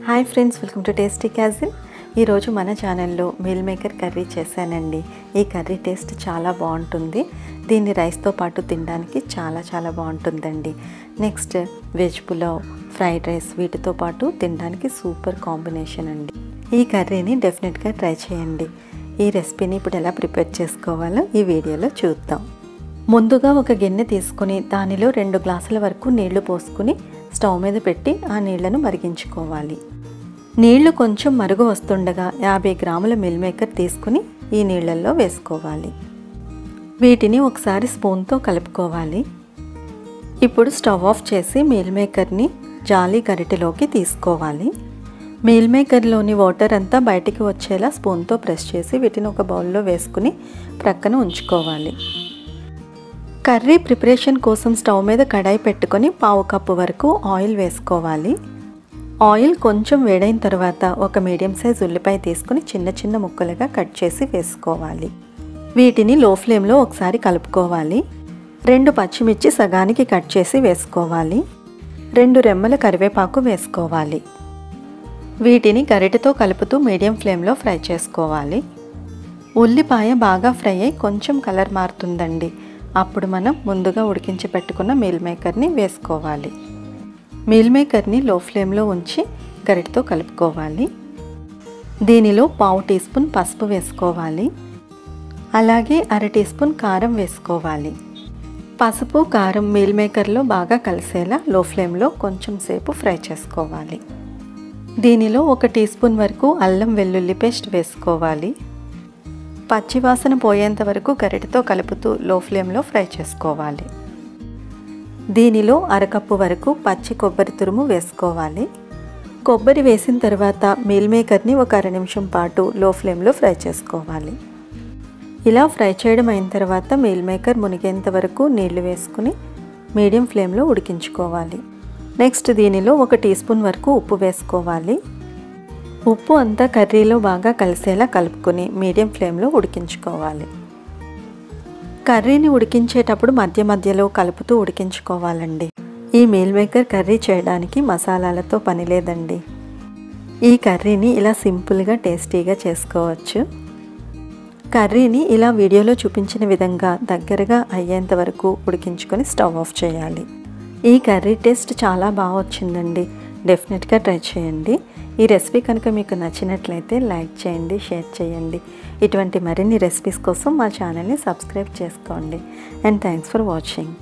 Hi friends, welcome to tasty cuisine. ఈరోజు మన ఛానల్లో మీల్ మేకర్ కర్రీ చేశానండి. ఈ కర్రీ టేస్ట్ చాలా బాగుంటుంది. దీన్ని రైస్తో పాటు తినడానికి చాలా బాగుంటుందండి. Next veg pulao, fried rice వీటితో పాటు తినడానికి సూపర్ కాంబినేషన్ అండి. ఈ కర్రీని డెఫినెట్గా ట్రై చేయండి. ఈ రెసిపీని ఇప్పుడు ఎలా ప్రిపేర్ చేసుకోవాలో ఈ వీడియోలో చూద్దాం. ముందుగా ఒక గిన్నె తీసుకుని దానిలో 2 గ్లాసుల వరకు నీళ్లు పోసుకుని స్టవ్ మీద పెట్టి ఆ నీళ్లను మరిగించుకోవాలి. నీళ్లు కొంచెం మరుగు వస్తుండగా 50 గ్రాముల మీల్ మేకర్ తీసుకుని ఈ నీళ్ళల్లో వేసుకోవాలి. వీటిని ఒకసారి స్పూన్తో కలుపుకోవాలి. ఇప్పుడు స్టవ్ ఆఫ్ చేసి మీల్ మేకర్ని జాలి గరిటెలోకి తీసుకోవాలి. మీల్ మేకర్లోని వాటర్ అంతా బయటికి వచ్చేలా స్పూన్తో ప్రెస్ చేసి వీటిని ఒక బౌల్లో వేసుకుని ప్రక్కన ఉంచుకోవాలి. కర్రీ ప్రిపరేషన్ కోసం స్టవ్ మీద కడాయి పెట్టుకొని 1/2 కప్పు వరకు ఆయిల్ వేసుకోవాలి. ఆయిల్ కొంచెం వేడైన తర్వాత ఒక మీడియం సైజ్ ఉల్లిపాయ తీసుకుని చిన్న ముక్కలుగా కట్ చేసి వేసుకోవాలి. వీటిని లో ఫ్లేమ్లో ఒకసారి కలుపుకోవాలి. 2 పచ్చిమిర్చి సగానికి కట్ చేసి వేసుకోవాలి. 2 రెమ్మల కరివేపాకు వేసుకోవాలి. వీటిని గరిటెతో కలుపుతూ మీడియం ఫ్లేమ్లో ఫ్రై చేసుకోవాలి. ఉల్లిపాయ బాగా ఫ్రై అయి కొంచెం కలర్ మారుతుందండి. అప్పుడు మనం ముందుగా ఉడికించి పెట్టుకున్న మీల్ మేకర్ని వేసుకోవాలి. మీల్ మేకర్ని లో ఫ్లేమ్లో ఉంచి గరిటెతో కలుపుకోవాలి. దీనిలో 1/2 టీ స్పూన్ పసుపు వేసుకోవాలి. అలాగే 1/2 టీ స్పూన్ కారం వేసుకోవాలి. పసుపు కారం మీల్ మేకర్లో బాగా కలిసేలా లో ఫ్లేమ్లో కొంచెం సేపు ఫ్రై చేసుకోవాలి. దీనిలో 1 టీ స్పూన్ వరకు అల్లం వెల్లుల్లి పేస్ట్ వేసుకోవాలి. పచ్చివాసన పోయేంత వరకు గరిటెతో కలుపుతూ లో ఫ్లేమ్లో ఫ్రై చేసుకోవాలి. దీనిలో 1/2 కప్పు వరకు పచ్చి కొబ్బరి తురుము వేసుకోవాలి. కొబ్బరి వేసిన తర్వాత మీల్ మేకర్ని ఒక 1/2 నిమిషం పాటు లో ఫ్లేమ్లో ఫ్రై చేసుకోవాలి. ఇలా ఫ్రై చేయడం అయిన తర్వాత మీల్ మేకర్ మునిగేంత వరకు నీళ్లు వేసుకుని మీడియం ఫ్లేమ్లో ఉడికించుకోవాలి. నెక్స్ట్ దీనిలో 1 టీ స్పూన్ వరకు ఉప్పు వేసుకోవాలి. ఉప్పు అంతా కర్రీలో బాగా కలిసేలా కలుపుకొని మీడియం ఫ్లేమ్లో ఉడికించుకోవాలి. కర్రీని ఉడికించేటప్పుడు మధ్యలో కలుపుతూ ఉడికించుకోవాలండి. ఈ మీల్ మేకర్ కర్రీ చేయడానికి మసాలాలతో పని లేదండి. ఈ కర్రీని ఇలా సింపుల్గా టేస్టీగా చేసుకోవచ్చు. కర్రీని ఇలా వీడియోలో చూపించిన విధంగా దగ్గరగా అయ్యేంత వరకు ఉడికించుకొని స్టవ్ ఆఫ్ చేయాలి. ఈ కర్రీ టేస్ట్ చాలా బాగా వచ్చిందండి. డెఫినెట్గా ట్రై చేయండి. ఈ రెసిపీ కనుక మీకు నచ్చినట్లయితే లైక్ చేయండి, షేర్ చేయండి. ఇటువంటి మరిన్ని రెసిపీస్ కోసం మా ఛానల్ని సబ్స్క్రైబ్ చేసుకోండి. And thanks for watching.